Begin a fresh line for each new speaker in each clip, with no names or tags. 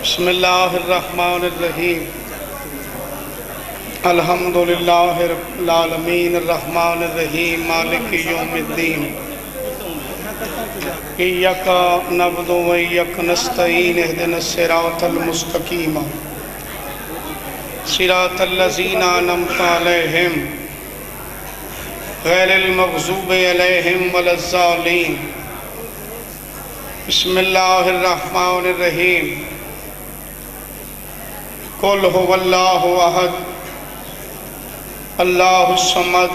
بسم اللہ الرحمن الرحیم الحمدللہ رب العالمین الرحمن الرحیم مالک یوم الدین ایاک نعبد و ایاک نستعین اہدنا الصراط المستقیم صراط الذین انعمت علیہم غیر المغضوب علیہم ولا الضالین بسم اللہ الرحمن الرحیم قل هو اللہ احد اللہ الصمد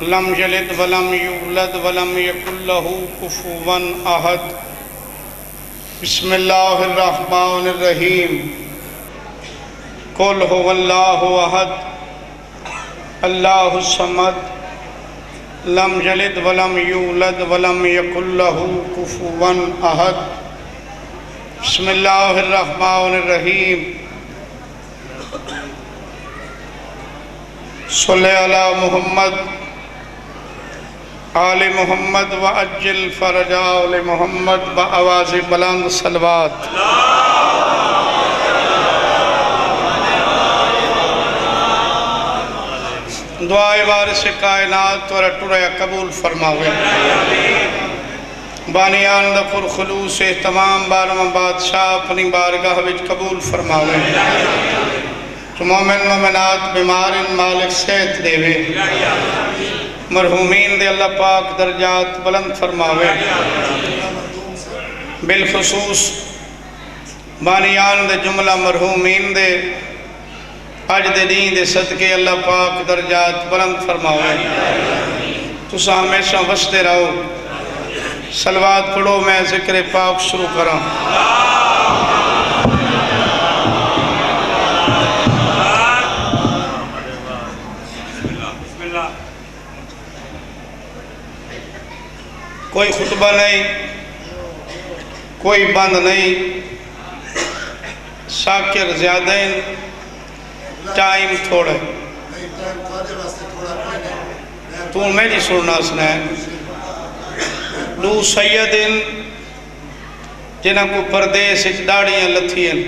لم یلد ولم یولد ولم یکن لہ کفوا احد بسم اللہ الرحمن الرحیم قل هو اللہ احد اللہ الصمد لم یلد ولم یولد ولم یکن لہ کفوا احد بسم اللہ الرحمن الرحیم صلی علی محمد آل محمد وعجل فرج آل محمد بآواز بلند صلوات دعائے وارث کائنات اور ٹریا قبول فرماوے بانیان دفر خلوص تمام بارم بادشاہ اپنی بارگاہ وچ قبول فرماوے تو مومن مومنات بیمارن مالک صحت دے مرحومین دے اللہ پاک درجات بلند فرماوے بالخصوص بانیان دے جملہ مرحومین دے اج دے دین دے صدقے اللہ پاک درجات بلند فرماوے تو ہمیشہ وستے رہو صلوات پڑھو میں ذکر پاک شروع کراں کوئی خطبہ نہیں کوئی بند نہیں شاکر زیادین ٹائم تھوڑے تو میری سننا سنائیں دو سیدن جنہ کو پردیس اچھ داڑیاں لتھین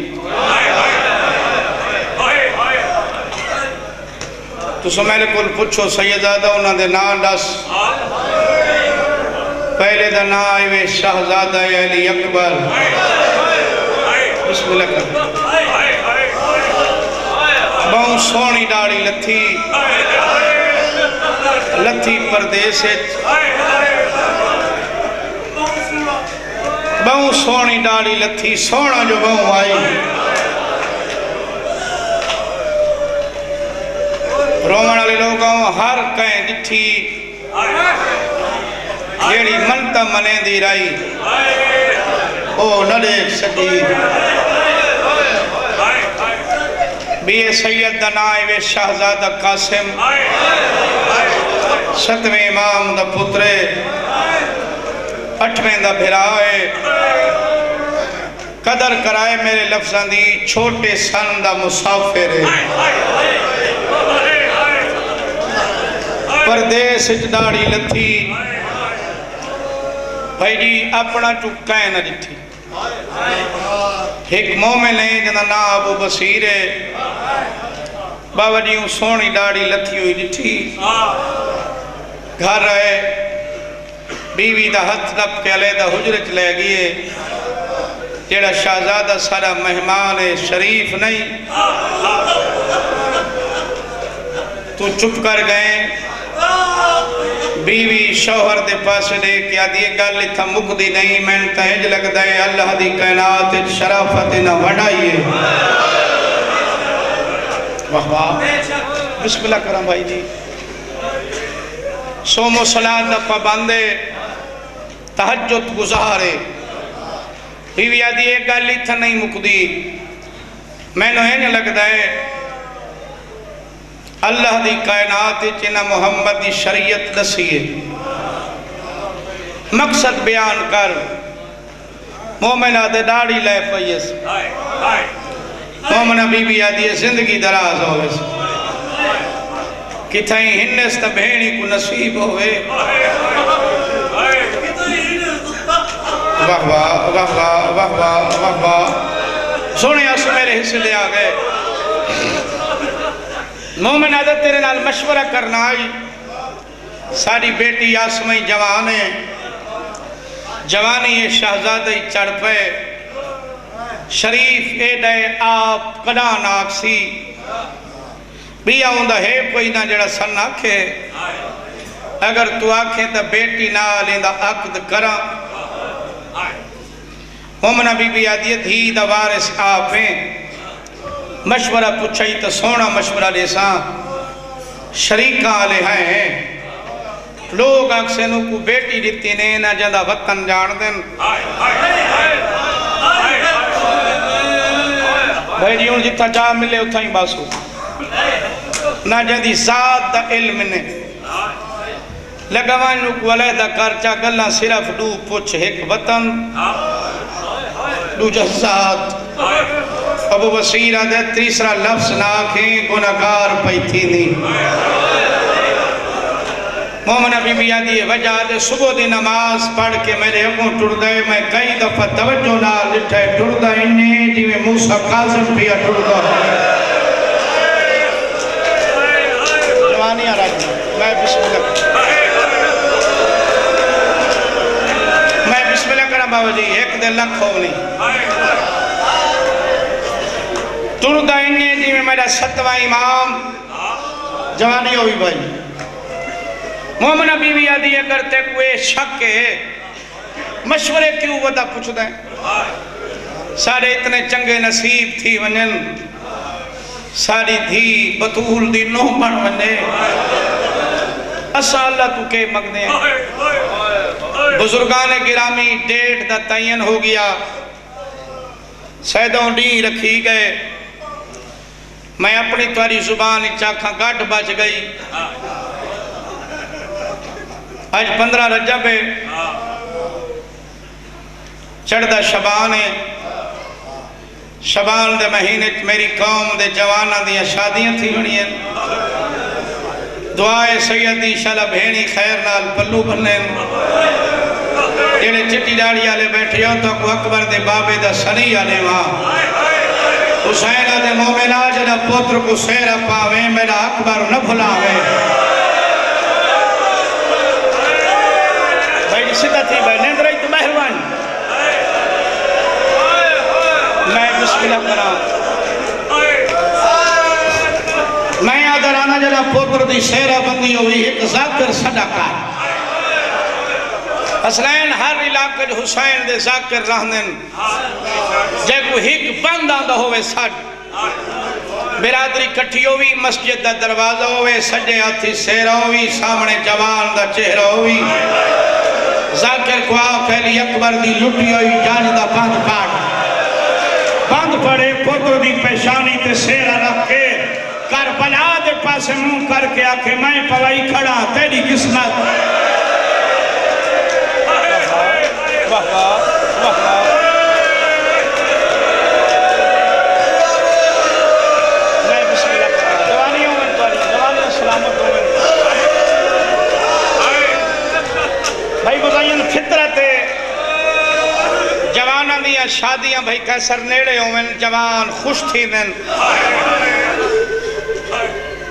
تو سمیلے کل پچھو سیدادہ انہاں دے نام ڈس پہلے دا نام آئیوے شہزادہ علی اکبر بسم اللہ کر بہن سونی داڑی لتھی پردیس بہن سونی داڑی لتھی سونا جو بہن آئی رومن علی لوگوں ہر کہیں دٹھی جیڑی منتا منے دی رائی او نہ دیکھ سکی بی سید دنائے شہزادہ قاسم ستویں امام دا پترے اٹھویں دا بھرائے قدر کرائے میرے لفظاں دی چھوٹے سن دا مسافر پردیس اچداڑی لتھی بھائی جی اپنا چکائیں نہ جتھی ایک مومن ہے جنہ نا ابو بصیر ہے بابا جی سونی داڑی لتھی ہوئی جتھی گھر رہے بیوی دا ہتھ نپ کے علیدہ حجرت لے گئے جیڑا شہزادہ سارا مہمان شریف نہیں تو چپ کر گئے بیوی شوہر دے پاس دے کیا دیئے گل تھا مکدی نہیں میں تہج لگ دائے اللہ دی کائنات شرافت نہ وڑائیے واہ واہ بسم اللہ کرم بھائی جی سوم و صلاة دا پابندے تہجد گزارے بیوی دیئے گل تھا نہیں مکدی میں نہ لگ دائے اللہ دی کائنات چنہ محمد دی شریعت دسیے مقصد بیان کر مومنہ دے داڑی لے پئیس مومنہ بی بی آدھی زندگی دراز ہوئے کتھائیں ہنس تا بھینی کو نصیب ہوئے واہ واہ واہ واہ واہ واہ واہ سونے آسو میرے حصے دے آگئے مومن عادت تیرے نال مشورہ کرنا آئی ساری بیٹی آسمائی جوان ہے جوانی یہ شہزادی چڑھ پے شریف ایڈے آپ کڑان آکسی بیا ہوندہ ہے کوئی نہ جڑا سن آکھے اگر تو آکھے تا بیٹی نہ لیندہ عقد کرا مومنہ بی بی آدھی دھی دا وارث آپیں مشورہ پوچھائی تا سونا مشورہ لیساں شریکاں آلے ہیں لوگ اکسینوں کو بیٹی دیتی نے نہ جندہ وطن جان دن بھائی جی ان جتا جا ملے اتھا ہی باسو نہ جندی ذات دا علم نے لگوانوں کو علیدہ کرچا گلنا صرف دو پوچھ ایک وطن دو جہزات ابو بصیرہ دے تیسرا لفظ نہ آکھیں گناہگار پئی تھی نہیں مومنہ بی بی آدھی وجہ دے صبح دی نماز پڑھ کے میرے اگوں ٹر دے میں کئی دفعہ توجہ نہ لٹھے ٹر دا انہیں جی میں موسیٰ قاسم پیا ٹر دا جوانی آ رہا میں بسم اللہ کرنا بابا جی ایک دے لکھ ہو نہیں ٹر دا انہیں جی میں میرا ستوہ امام جوانی ہوئی بھائی مومنہ بی بی آدھی اگر تے کوئی شک ہے مشورے کیوں ودا پوچھ دیں سارے اتنے چنگے نصیب تھی ونن ساری دھی بطول دی نوح بن ونے اسا اللہ تو کے مگ دیں بزرگان گرامی ڈیٹ دا تعین ہو گیا سیدوں ڈی رکھی گئے میں اپنی تواری زبان چاکھاں گاٹھ بچ گئی آج 15 رجب ہے چڑھدہ شبان ہے شبان دے مہینے میری قوم دے جوانہ دیا شادیاں تھی ہونی ہیں دعائے سیدی شالہ بھینی خیر نال پلو بننے جنہیں چٹی ڈاڑی آلے بیٹھے ہوں تو کو اکبر دے بابے دا سنی آلے وہاں حسینہ دے مومنہ جنہ پوتر کو سیرہ پاویں میرا اکبر نہ بھلاویں سیدھا تھی بھائی نیند رہی تو مہربان میں بسم اللہ کرا میں آدھرانا جنہ پوتر دی سیرہ بندی ہوئی ایک ذاکر صدقہ حسنین ہر علاقہ جو حسین دے ذاکر رہنن جے کو ہک بند آندہ ہوئے ساڑھ برادری کٹھی ہوئی مسجد دا دروازہ ہوئے سجے آتھی سیرہ ہوئی سامنے جوان دا چہرہ ہوئی ذاکر کو آؤ پہلی اکبر دی لٹی ہوئی جانی دا بند پڑے پتر دی پیشانی تے سیرہ رکھ کے کربلا دے پاسے منہ کر کے آکھے میں پوائی کھڑا تیری قسمت میں بسم اللہ کرا جوانیوں میں جوانیوں سلامت ہوئے بھائی بزائین فطرت جوانہ دیا شادیاں بھائی کیسر نیڑے ہوئے جوان خوش تھی دن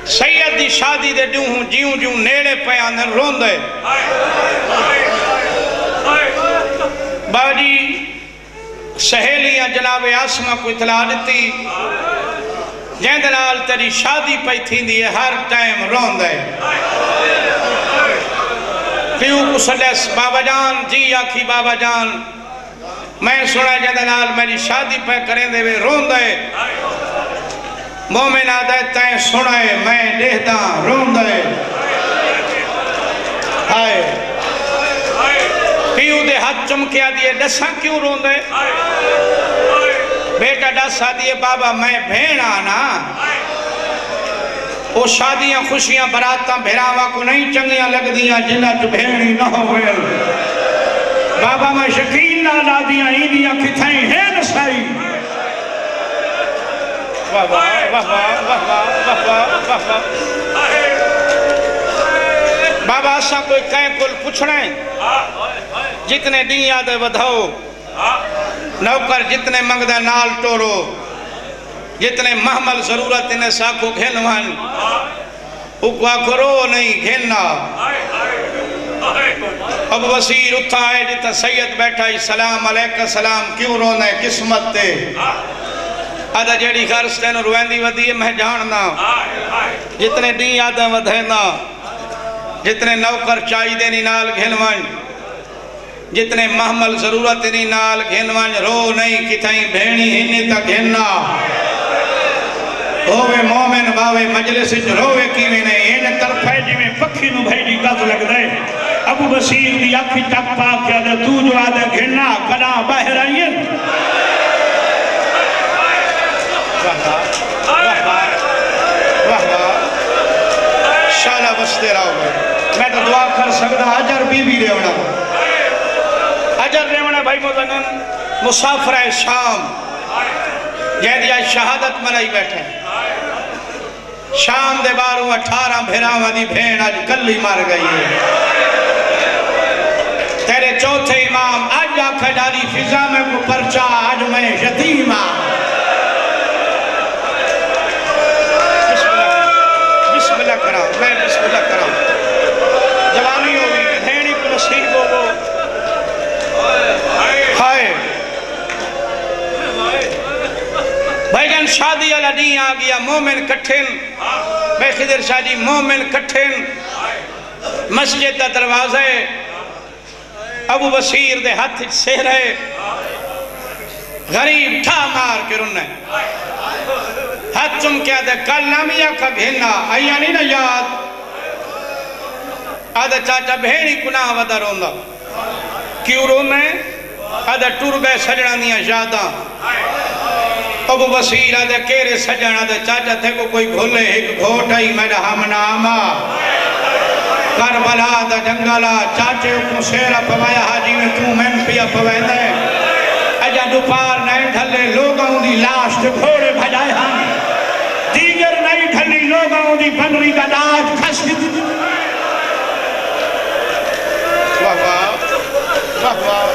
سید دی شادی دے جیوں نیڑے پہ آندن رون دے باجی سہیلیاں جناب آسمہ کو اطلاع دیتی جہندنال تیری شادی پہ تھی دی ہر ٹائم رون دے پیو کو سلیس بابا جان جی آکھی بابا جان میں سنا جہندنال میری شادی پہ کریں دے رون دے مومن آدھے تائیں سنائے میں لہدہ رون دے آئے پیو دے ہاتھ چمکیا دیئے ڈساں کیوں رون دے بیٹا ڈسا دیئے بابا میں بھین آنا وہ شادیاں خوشیاں براتاں بھیراوا کو نہیں چنگیاں لگ دیاں جنہ جو بھینی نہ ہوئے بابا میں شکین نہ لا دیاں ہی دیاں کتھائیں ہیں نسائی بابا اساں کوئی کہیں کل پوچھنے جتنے دیں یادے بدھاؤ نوکر جتنے منگدہ نال ٹورو جتنے محمل ضرورت انہیں ساکھو گھنوان اکوا کرو نہیں گھننا اب وسیر اتھا ہے جتا سید بیٹھا ہی سلام علیکہ سلام کیوں رونے قسمت تے آدھا جیڑی غرص تینو رویندی ودی ہے میں جاننا جتنے دین آدھا ودھینا جتنے نوکر چاہی دینی نال گھنوان جتنے محمل ضرورت انہی نال گھنوان رو نہیں کتائیں بھینی ہنی تا گھننا ہوئے مومن باوے مجلس روے کیویں نہیں ان طرف ہے جی میں پکھی نو بھائی جی گز لگ دے ابو بصیر دی آنکھی تک پاک کیا دے تو جو آدھے گھننا کنا باہر آئیے شالہ بستے رہو میں تو دعا کر سکتا اجر بی بی ریونا اجر ریونا بھائی موزنن مسافر شام جہاں دیا شہادت منائی بیٹھے شام دے باروں 18 بھیراوہ دی بھین آج کلی مار گئی ہے تیرے چوتھے امام آج آکھا جاری فضا میں کو پرچا آج میں یتیم بسم اللہ کرام میں بسم اللہ کرام جوانی ہوگی بھینی کو نصیب ہو ہائے بھائی جان شادی والا نہیں آ گیا مومن کٹھن بے خضر شاہ جی مومن کٹھن مسجد دا دروازے ابو بصیر دے ہاتھ سے رہے غریب ٹھا مار کے رننے ہاتھ چم کیا دے کل نامیا کا گھننا آیا نہیں نا یاد آدھا چاچا بھینی کناہ ودا روندہ کیوں رونے آدھا ٹور گئے سجڑا دیا یاداں ابو بصیر آدھے کیرے سجن آدھے چاچا تھے کو کوئی گھولے ایک گھوٹائی میرا ہم ناما کربلا دا جنگلا چاچے کو سیرہ پوایا حاجی میں تو من پیا پوائے دے اجا دوپار نہیں ڈھلے لوگوں دی لاش تے گھوڑے بھجائے ہم دیگر نہیں ڈھلی لوگوں دی بنری کا داج کھس دی واہ واہ واہ واہ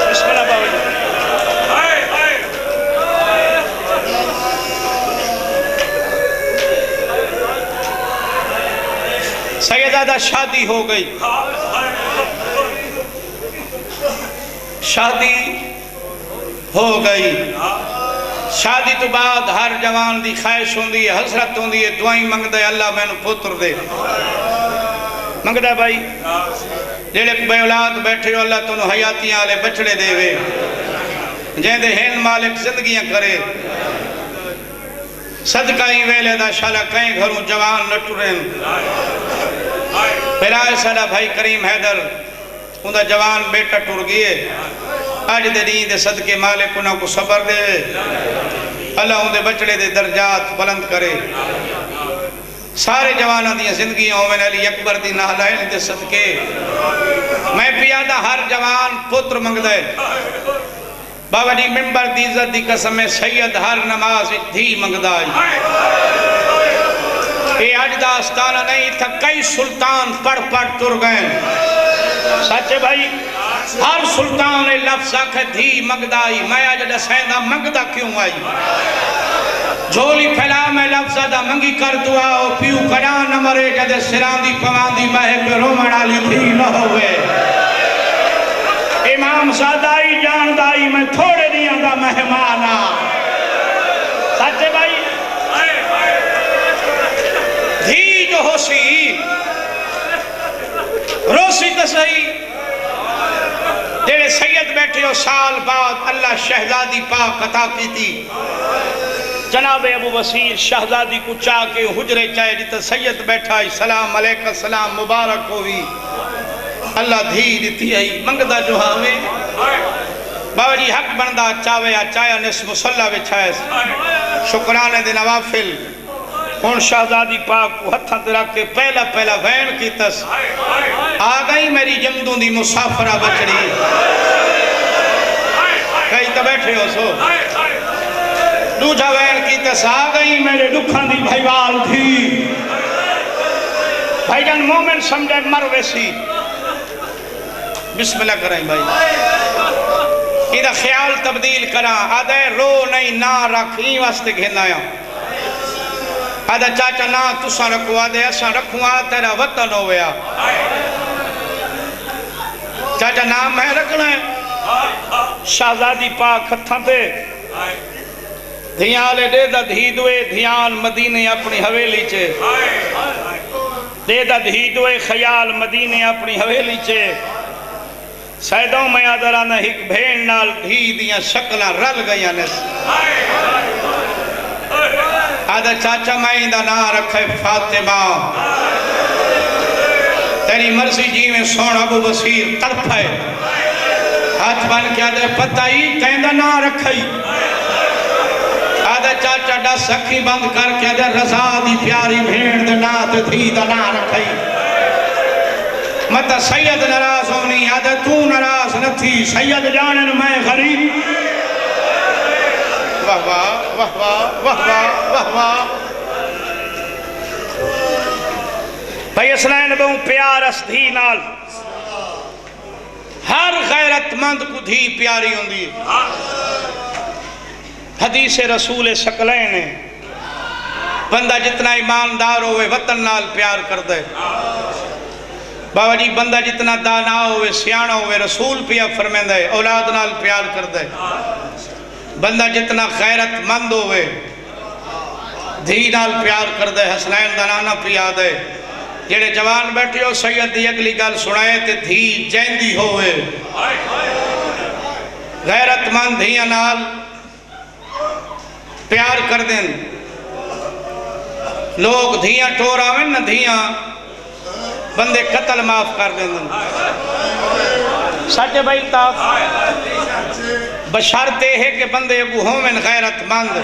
بسم اللہ باوی سیدہ شادی ہو گئی شادی ہو گئی شادی تو بعد ہر جوان دی خواہش ہوندی ہے حسرت ہوندی ہے دعائیں منگ دے اللہ میں نو پتر دے منگ دے بھائی جیڑے بے اولاد بیٹھے ہو اللہ تو نو حیاتیاں آلے بچڑے دے وے جہاں دے ہین مالک زندگیاں کرے صدقہ ہی ویلے دا شالہ کہیں گھروں جوان نٹورین پھرائے سارا بھائی کریم حیدر اندھا جوان بیٹا ٹور گئے آج دے دین دے صدقے مالک انہوں کو صبر دے اللہ اندھے بچڑے دے درجات بلند کرے سارے جوانہ دیا زندگیاں ہوئے علی اکبر دی نالائن دے صدقے میں پیادہ ہر جوان پتر منگ دے بابا جی ممبر دی عزت دی قسم میں سید ہر نماز دھی منگ دائی یہ آج دا آستانہ نہیں تھا کئی سلطان پڑھ تر گئے سچے بھائی ہر سلطان نے لفظ آکھے دھی مگدائی میں آج دسیندہ مگدہ کیوں آئی جھولی پھیلا میں لفظ دا منگی کر دعا ہو پیو کڑان نہ مرے جدے سراندی پواندی مہے پہ رومن آلی دھی نہ ہوئے امام زادائی جاندائی میں تھوڑے دیاں دا مہمانا سچے بھائی دھی جو ہو سی روسی تسائی جیڑے سید بیٹھے ہو سال بعد اللہ شہزادی پاک عطا کی تھی جناب ابو بصیر شہزادی کو چاہ کے حجرے چاہے جتا سید بیٹھا ہے سلام علیکہ السلام مبارک ہوئی اللہ دھی دیتی ہے منگدہ جو ہمیں بابا جی حق بندہ چاہے چاہے نصف مسلح بچھائے شکرانے دے نوافل ان شہزادی پاک کو ہتھاں ترہ کے پہلا وین کی تس آگئی میری جمدوں دی مسافرہ بچڑی کئی تو بیٹھے ہو سو دوجہ وین کی تس آگئی میرے دکھاں دی بھائیوال تھی بھائی جان مومن سمجھے مر ویسی بسم اللہ کریں بھائی یہ خیال تبدیل کرا آدھے رو نہیں نہ رکھیں واسطے گھنا یا آدھے چاچا نہ تسا رکھو آدھے ایسا رکھوں تیرا وطن ہویا چاچا نام میں رکھنا ہے شہزادی پاک ہتھاں تے دھیان لے دے دا دھی دوئے دھیان مدینے اپنی حویلی چے دے دا دھی دوئے خیال مدینے اپنی حویلی چے سیدوں میں آدھرانا ہک بھین نال دھی دیاں شکلہ رل گئیاں نس آدھا چاچا میں اندہ نہ رکھے فاطمہ تیری مرضی جی میں سون ابو بصیر طرف ہے ہاتھ بن کے آدھے پتہ ہی تیندہ نہ رکھے آدھے چاچا ڈا سکھی بند کر کے آدھے رضا دی پیاری بھین دے نات دھی دا نہ رکھے مطا سید نراز ہونی آدھے تو نراز نہ تھی سید جانن میں غریب واہ واہ واہ واہ واہ واہ واہ بھائی اسلین بہوں پیار اس دھی نال ہر غیرت مند کو دھی پیاری ہوں دی حدیث رسول سکلین ہے بندہ جتنا ایماندار ہوئے وطن نال پیار کر دے بابا جی بندہ جتنا دانا ہوئے سیانہ ہوئے رسول پیا فرمین دے اولاد نال پیار کر دے بندہ جتنا غیرت مند ہوئے دھی نال پیار کر دے حسنین دنانا پیا دے جیڑے جوان بیٹھے ہو سید دی اگلی گل سنائے تے دھی جیندی ہوئے غیرت مند دھیاں نال پیار کر دیں لوگ دھیاں ٹور آویں نہ دھیاں بندے قتل معاف کر دیں سچے بھائی تاف بشرتے ہے کہ بندے اگو ہومن غیرت مند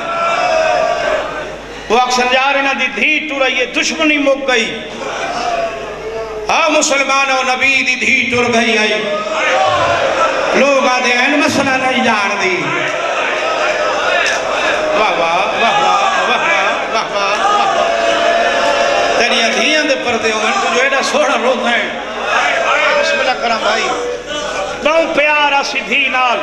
وہ اکثر جا رہے نا دی دھی ٹور یہ دشمنی مک گئی ہاں مسلمانوں نبی دی دھی ٹور گئی آئی لوگ آدھے ہیں مسئلہ نہیں جان دی واہ واہ واہ واہ واہ واہ واہ تیری دھیاں دے پردے ہوئے تو جو ایڈا سوڑا روز ہیں بسم اللہ کرام بھائی دوں پیارا سی دھی نال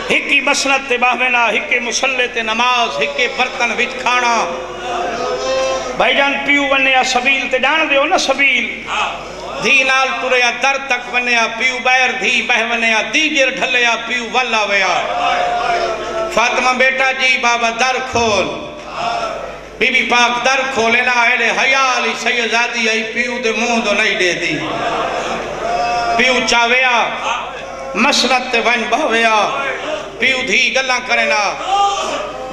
ہکی مسنت تے باہمنا ہکی مسلح تے نماز ہکی برتن وچ کھانا بھائی جان پیو ونیا سبیل تے جان دیو نا سبیل دھی نال تریا در تک ونیا پیو بیر دھی بہ ونیا دیگر ڈھلیا پیو والا ویا فاطمہ بیٹا جی بابا در کھول بی بی پاک در کھولے نا اہلے حیالی سیدزادی آئی پیو دے منہ دو نہیں دے دی پیو چاویا مسنت تے ون بھویا پیو دھی گلہ کرے نا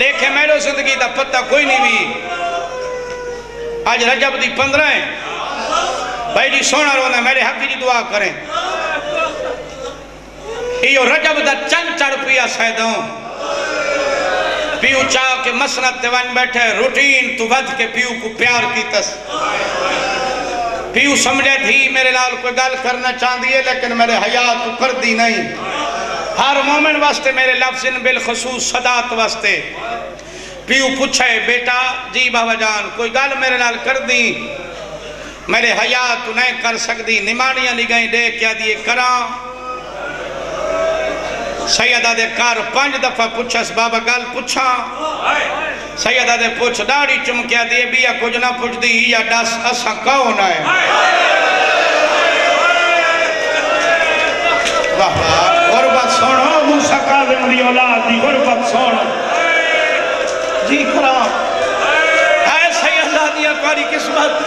دیکھے میرے زندگی دا پتہ کوئی نہیں بھی آج رجب دی 15 ہیں بھائی جی سونا رونا میرے حق جی دعا کریں ایو رجب دا چند چڑھ پیا سیدوں پیو چاہ کے مسنت تے ون بیٹھے روٹین تو ود کے پیو کو پیار کی تس پیو سمجھے تھی میرے لال کوئی گل کرنا چاہن دیئے لیکن میرے حیات کو کر دی نہیں ہر مومن واسطے میرے لفظ بالخصوص صدات واسطے پیو پوچھے بیٹا جی بابا جان کوئی گل میرے لال کر دی میرے حیات تو نہیں کر سکتی نمانیاں لگائیں دے کیا دیئے کراں سیدہ دے کار 5 دفعہ پوچھس بابا گل پوچھا سیدہ دے پوچھ داڑی چمکیا دیئے بیا کچھ نہ پوچھ دی یا ڈس اسا کون آئے واہ واہ غربت سوڑو موسیٰ کاظم دی اولاد دی غربت سوڑو جی کرام اے سیدہ دیا کاری قسمت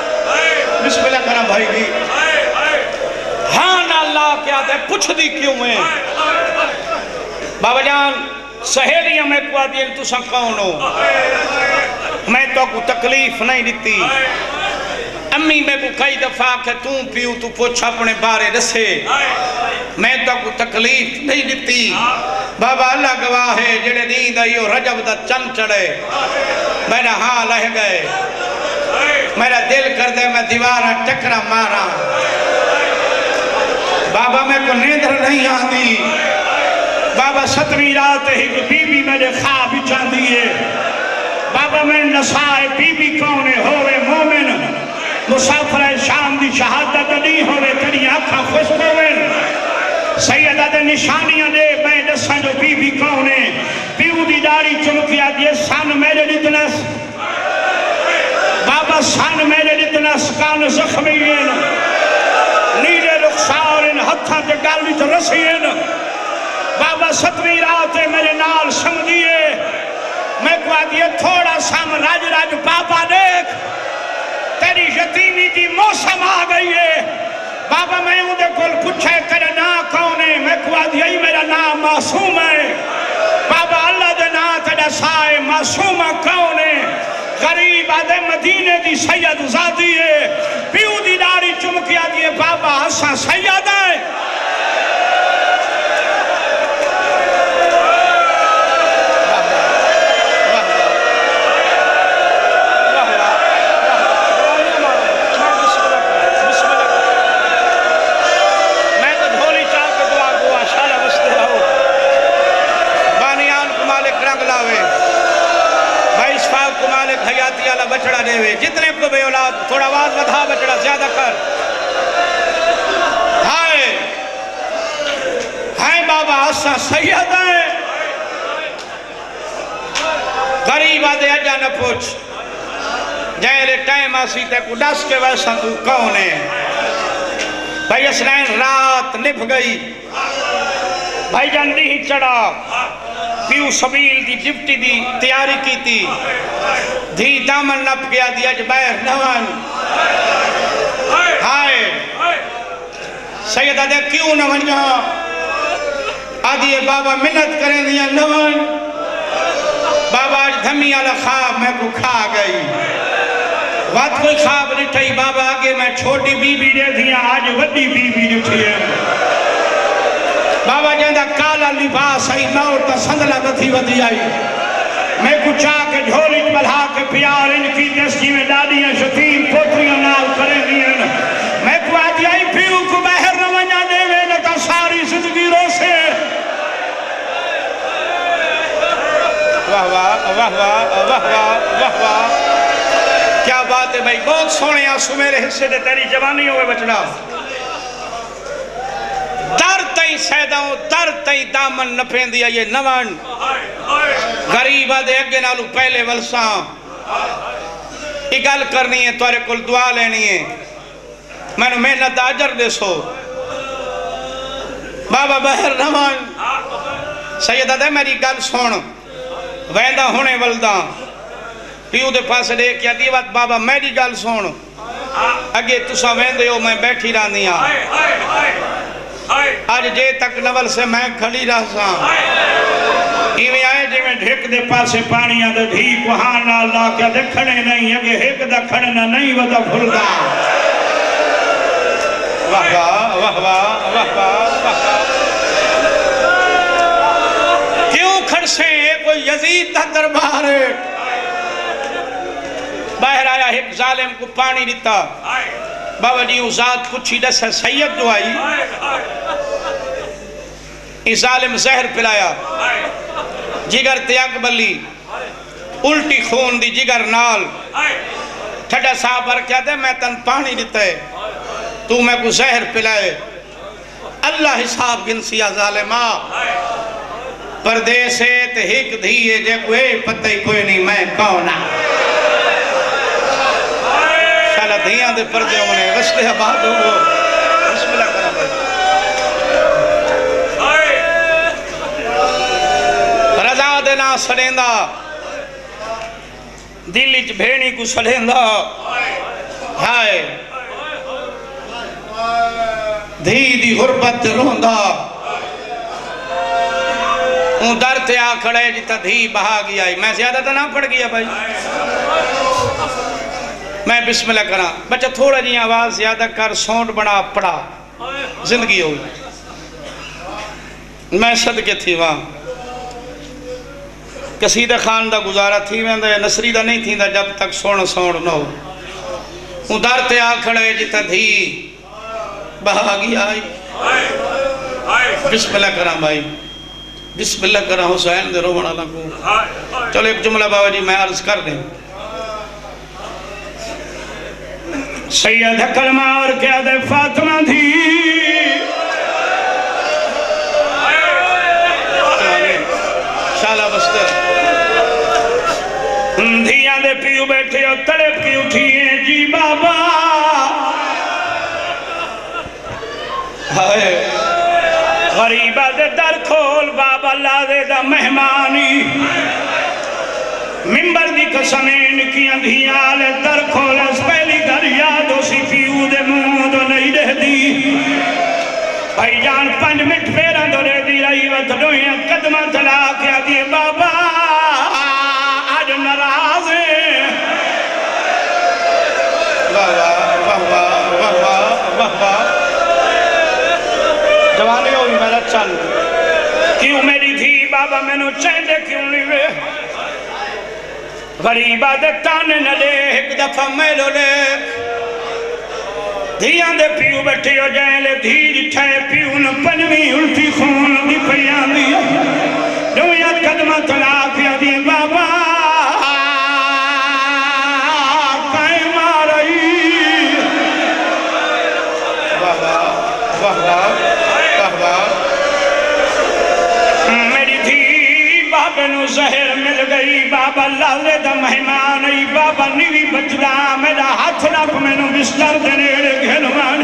بسم اللہ کرام بھائی بھی ہاں نہ اللہ کیا دے پوچھ دی کیوں ہیں بابا جان سہیلیاں میں کو آدھی تو سا کون ہو میں تو کو تکلیف نہیں دیتی امی میں کو کئی دفعہ کہ تم پیو تو پوچھ اپنے بارے رسے میں تو کو تکلیف نہیں دیتی بابا اللہ گواہ ہے جڑے نیند آئیو رجب دا چند چڑھے میرا ہاں لہ گئے میرا دل کر دے میں دیوارہ ٹکرا مارا بابا میں کو نیندر نہیں آندی بابا 7ویں رات ہی بی بی میرے خواب چاہ دیئے بابا میں نسائے بی بی کونے ہوئے مومن مسافر شام دی شہادت نہیں ہوئے تری آنکھا خوش ہوئے
سیدہ دے نشانیاں دے میں دساں جو بی بی کون ہے پیو دی داڑھی چمکیا دیے سن میرے اتنس بابا سن میرے اتنس کان زخمی ہیں نیلے رخسار ان ہتھاں تے گل وچ رسی ہیں بابا 7ویں رات میرے نال سمجھیے میں کو آدھیے تھوڑا سام راج راج بابا دیکھ تیری یتیمی دی موسم آ گئی ہے بابا میں اندھے کل پوچھے تیرا نام کون ہے میں کو آدھیے میرا نام معصوم ہے بابا اللہ دے نام تیرا سائے معصوم کون ہے غریب آدھے مدینے دی سید زادی ہے پیو دی داڑھی چمکی آدھیے بابا حسن سید ہے حیاتی والا بچڑا دے ہوئے جتنے کو بے اولاد تھوڑا آواز بدھا بچڑا زیادہ کر ہائے ہائے بابا آسا سید ہے غریب آدھے اجا نہ پوچھ جائے ٹائم آسی تے کو ڈس کے ویسا تو کون ہے بھائی اسنین رات نبھ گئی بھائی جان نہیں چڑھا پیو سبیل دی ڈپٹی دی تیاری کی تھی دھی دامن نپ گیا دیا جبیر نوان ہائے سیدہ دے کیوں نوان جہاں آدھیے بابا منت کریں دیا نوان بابا آج دھمی آلہ خواب میں کو کھا گئی وقت کوئی خواب رٹھائی بابا آگے میں چھوٹی بی بی دے دیا آج وڈی بی بی رٹھی ہے بابا جہاں کالا لباس آئی نور تا سندلہ بتھی ودی آئی میں کچھ آکے جھولج بلھا کے پیار ان کی دستی میں دادیاں شتیم پوتریاں نال کرے دیا میں کو آدھی آئی پیو کو بہر نوانیاں دے میں نتا ساری زندگی رو سے واہ واہ واہ واہ واہ واہ واہ کیا بات ہے بھائی بہت سونے آنسو میرے حصے دے تیری جوانی ہوئے بچڑا در تئی سیداؤں در تئی دامن نپین دیا یہ نوان غریب آدھے اگے نالو پہلے ولساں اگل کرنی ہے توارے کل دعا لینی ہے میں نے محنت آجر دے سو بابا بہر نوان سیدہ دے میری گل سون ویندہ ہونے ولداں پیو دے پاس دے کیا دیوات بابا میری گل سون اگے تسا ویندے ہو میں بیٹھی رہنیاں آج جے تک نول سے میں کھڑی رہ ساں ایویں آئے جے میں ڈھک دے پاسے پانیاں دے دھی کو ہانا اللہ کیا دے کھڑے نہیں اگے ہک دا کھڑنا نہیں ودا بھولدا واہ واہ واہ واہ واہ واہ کیوں کھڑ سے کوئی یزید دا دربار ہے باہر آیا ایک ظالم کو پانی دیتا بابا جی ذات پچھی دس ہے سید جو آئی اس ظالم زہر پلایا جگر تیاگ بلی الٹی خون دی جگر نال ٹھڑا صاحب پر کیا دے میں تن پانی دیتا ہے تو میں کو زہر پلائے اللہ حساب گنسیا ظالمہ پردیسے تے ہک دھیئے جے کوئے پتہ ہی کوئی نہیں میں کونا شالا دھیاں دے پردے ہونے وشتے آباد ہو بسم اللہ کرام رضا دینا سڑیندہ دلیچ بھینی کو سڑیندہ ہائے دھی دی غربت روندہ ہوں در تے آ کھڑے جتا دھی بہا گیا میں زیادہ تو نہ پڑ گیا بھائی میں بسم اللہ کرا بچہ تھوڑا جی آواز زیادہ کر سونٹ بڑا پڑا زندگی ہوئی میں صدقے تھی وہاں کسیدہ خان دا گزارا تھی میں نصری دا نہیں تھی دا جب تک سون سون نہ ہو ہوں در تے آ کھڑے جتا دھی بہا گیا بسم اللہ کرا بھائی بسم اللہ کرا حسین دے رو بنا لگو چلو ایک جملہ بابا جی میں عرض کر دیں سید کلمہ اور کیا دے فاطمہ تھی
واسطے
دھیاں دے پیو بیٹھے ہو تڑپ کی اٹھیے جی بابا غریبہ دے در کھول بابا لا دے دا مہمانی ممبر دی قسمیں نکیاں دھیاں لے در کھول اس پہلی در یادو سی پیو دے مودو نہیں رہ دی بھائی جان 5 منٹ پیران دو رہ دی رہی وقت دوئیاں قدمہ تلا کیا دیے بابا آج نراز ہیں
واہ واہ واہ واہ واہ واہ واہ جوانی ہوئی میرا چل
کیوں میری تھی بابا میں نو چیندے کیوں نہیں وے غریبہ دے تانے نہ لے ایک دفعہ میرو لے دھیاں دے پیو بیٹھے ہو جائیں لے دھی ٹھائے پیو نہ پنوی الٹی خون دی پیان دی دویات قدمہ تلا کیا دی بابا قائم آ رہی
واہ واہ واہ واہ
میری تھی بابے نو زہر مل گئی بابا لالے دا مہمان ای بابا نیوی بچدا میرا ہاتھ رکھ میں نو بستر دے نیڑے گھنوان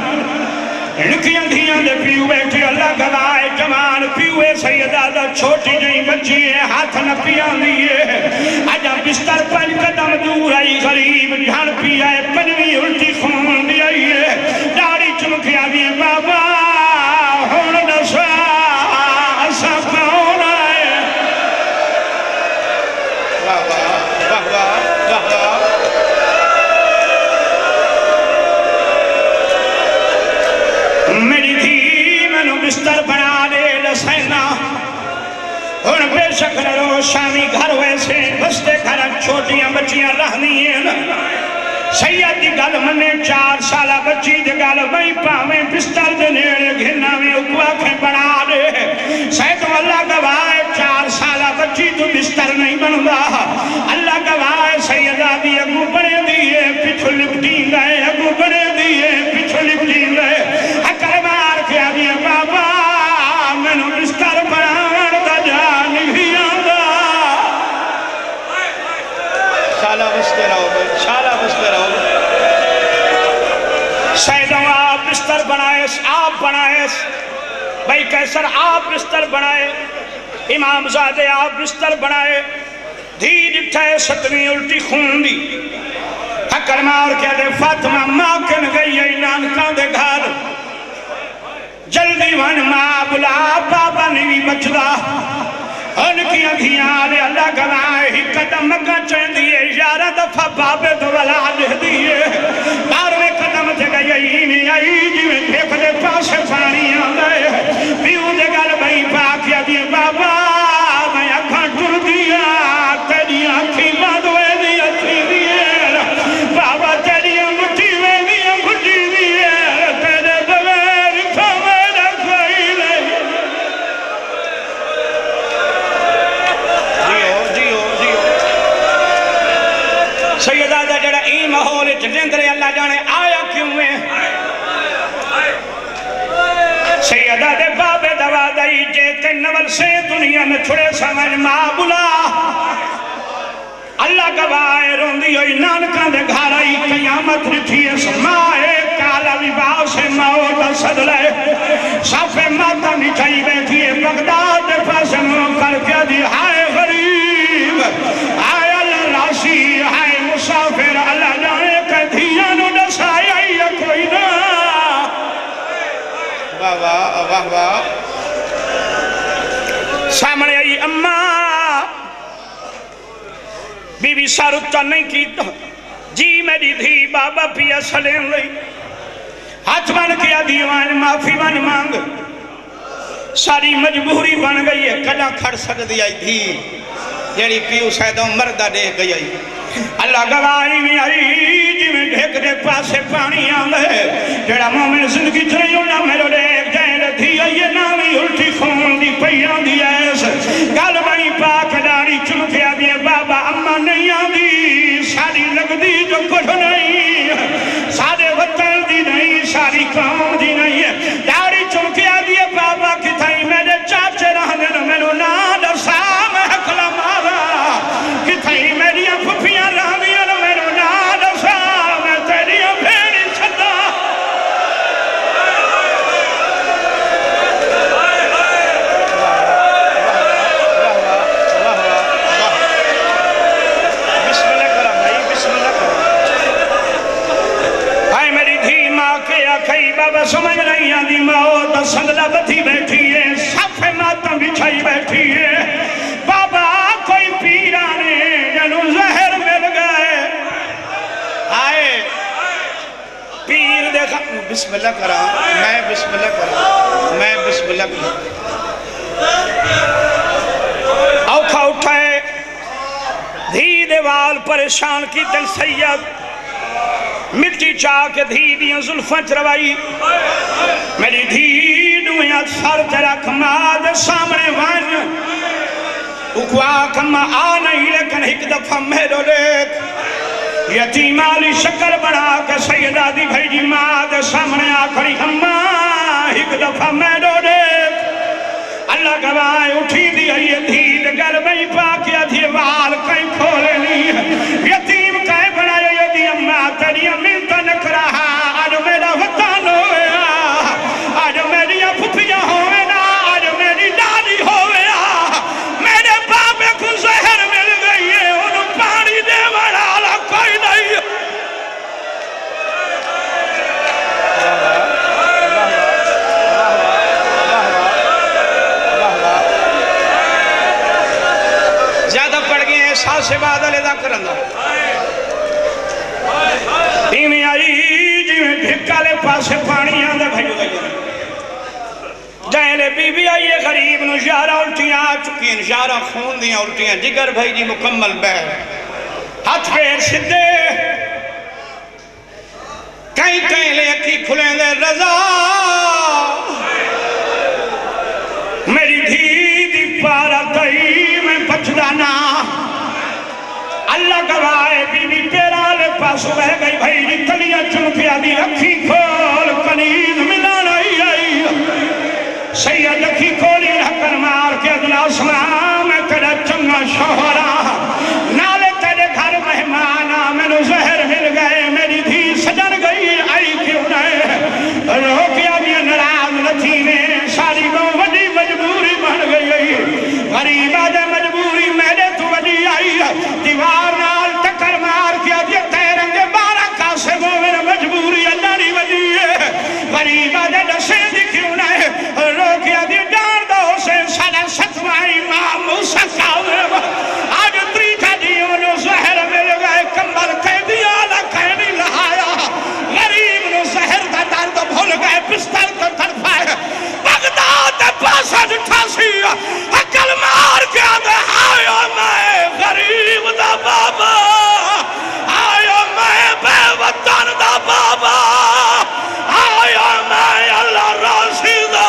انکیاں دھیاں دے پیو بیٹھے اللہ گوائے جوان پیوے سیدہ دا چھوٹی جائیں بچی ہے ہاتھ نہ پیان دیئے آجا بستر 5 قدم دور آئی غریب جھان پی آئے پنوی الٹی خون دی آئی ہے داڑی چمکیا دیئے بابا ہون نسا اسا کون آئے
واہ واہ واہ واہ
میری تھی میں نو بستر بنا دے لسینا اور بے شکر رو شامی گھر ویسے بستے گھر چھوٹیاں بچیاں رہنی ہیں سید دی گل منے 4 سالہ بچی دی گل بھئی پاویں بستر دے نیڑے گھنا میں اکواکھیں بنا دے سید اللہ گواہ 4 سالہ بچی تو بستر نہیں بندا اللہ گواہ سیدہ دی اگو بنے دیئے پچھو لپٹین گئے اگو بنے دیئے پچھو لپٹین گئے اکر مار کیا دیئے بابا میں نو بستر بناوڑ دا جان بھی آنگا
شالہ بستے رہو بھائی شالہ بستے رہو
سیدوں آپ بستر آپ بنائیس بھائی کیسر آپ بستر بنائے امام زادے آپ بستر بنائے دھی جٹھائے 7ویں الٹی خون دی حکر مار کیا دے فاطمہ ماں کن گئی اعلان کان دے گھر جلدی ون ماں بلا بابا نہیں بچدا ان کی دھیاں دے اللہ گواہ ہی قدم مگا چین دیئے 11 دفعہ بابے دو والا دے دیئے 12ویں قدم تے گئی میں آئی جی میں دیکھ دے پاسے پانی آندے پیو دے گل بھئی پاکیا دیئے بابا میں اکھاں ٹر دیا تیری آنکھی مادوے دی اچھی دیئے بابا تیری مٹھی میں دی مٹھی دیئے تیرے بغیر کھوے نہ کوئی نہیں سیدہ دا جڑا ای ماحول جندرے اللہ جانے آیا کیوں ہے سیدہ دے بابے دوا دائی جیتے نول سے دنیا میں چھڑے سمجھ ماں بلا اللہ گواہ روندی ہوئی نانکان دے گھر آئی قیامت رٹھی اس مائے کالا لباس موت صدلے صافے ماتا نچائی بیٹھی ہے بغداد دے پاس منہ کر کے دی ہائے غریب ہائے اللہ راسی ہائے مسافر اللہ جانے کہ دھیانو نسائی آئی ہے کوئی نا
واہ واہ واہ واہ
سامنے آئی اماں بی بی سارتا نہیں کیتا جی میری دھی بابا پیا سلیم لئی ہاتھ بن کیا دیوان معافی بن مانگ ساری مجبوری بن گئی ہے کلا کھڑ سکتی آئی تھی جیڑی پیو سیدوں مردہ دے گئی آئی اللہ گواہی میں آئی جی میں ڈھیک دے پاسے پانی آنگے جیڑا مومن زندگی چرئی اللہ میرے دیکھ جائے لدھی آئیے نامی الٹی خون دی پیان دی ایس گل بھائی پاک داری چمکیا دیئے بابا اممہ نہیں آدھی ساری لگ دی جو کچھ نہیں سارے وطن دی نہیں ساری قوم دی نہیں ہے داری چمکیا دیئے بابا کی تھائی میرے چاچے رہنے نو میں نو نادر سا میں حکلہ مارا مسلح بدھی بیٹھی ہے، صف ماتم بچھائی بیٹھی ہے، بابا کوئی پیرانے جنو زہر مل گئے، آئے پیر دیکھا، بسم اللہ کرا، میں بسم اللہ کرا، میں بسم اللہ کرا، اوکھا اٹھائے دھی دیوال پریشان کی دل سید مٹی چاہ کے دھی دیاں ظلفیں چروائی، میری دھی دویاں سر تیرا کماد سامنے وان، اکوا کما آ نہیں لیکن ایک دفعہ میرو لیک یتیم علی شکر بڑھا کے سیدہ دی بھیجی ماد سامنے آکھری ہمہ ایک دفعہ میرو لیک اللہ گواہ اٹھی دی ہے دھید گر بھئی پاکیا دھی وال کئی کھولے نہیں یتیم کئی بڑھائے یہ دی اممہ تیری امینتا نک رہا آج میرا وطن ہوئے آج میری پھپیاں ہوئے نا آج میری ڈالی ہوئے میرے بابے کو زہر مل گئی ہے انہوں پانی دے والا کوئی نہیں زیادہ پڑھ گئے ہیں سال سے بعد علیدہ کرندہ تیمی آئی جی میں بھکا لے پاسے پانی آدھا بھائیو گئی جائے لے بی بی آئیے غریب نو شارہ الٹیاں آ چکی ہیں شارہ خون دیاں الٹیاں جگر بھائی جی مکمل بیر ہاتھ پیر سدھے کہیں کہیں لے اکی کھلیں دے رضا میری دھی دی پارا تئی میں بچدانا اللہ گواہ بی بی پیرا لے پاس بہ گئی بھائی جی تلیاں چنپیا دی اکھی کھول کنیز ملان آئی آئی سید اکھی کھولی رکھن مار کے ادلا سلام میں تیرے چنگا شوہرہ نالے تیرے گھر مہمانا میں نو زہر مل گئے میری دھی سجن گئی آئی کیوں نئے روکیا بھی نراز لتھینے ساری کو وڈی مجبوری بن گئی غریب آجے مجبوری میرے تو وڈی آئی دیوار نال ٹکر مار کیا دیا تیرنگے بارہ کاسے وہ میرے مجبوری اللہ نہیں وڈی ہے غریب آجے ڈسے دی کیوں نئے روکیا دیا ڈار دو سے سارا ستوائی ماں موسیٰ کاؤے آج تریٹا دیوں نو زہر مل گئے کمبل کہہ دیا لکھینی لہایا غریب نو زہر دا درد بھول گئے پستر کو طرفائے بغداد پاسا جٹھا سی حکل مار کے آدھے آئیو میں غریب دا بابا آئیو میں بے وطن دا بابا آئیو میں اللہ راضی دا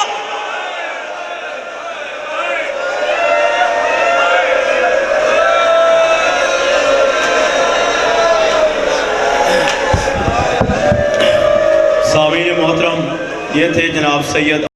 سامعین محترم یہ تھے جناب سید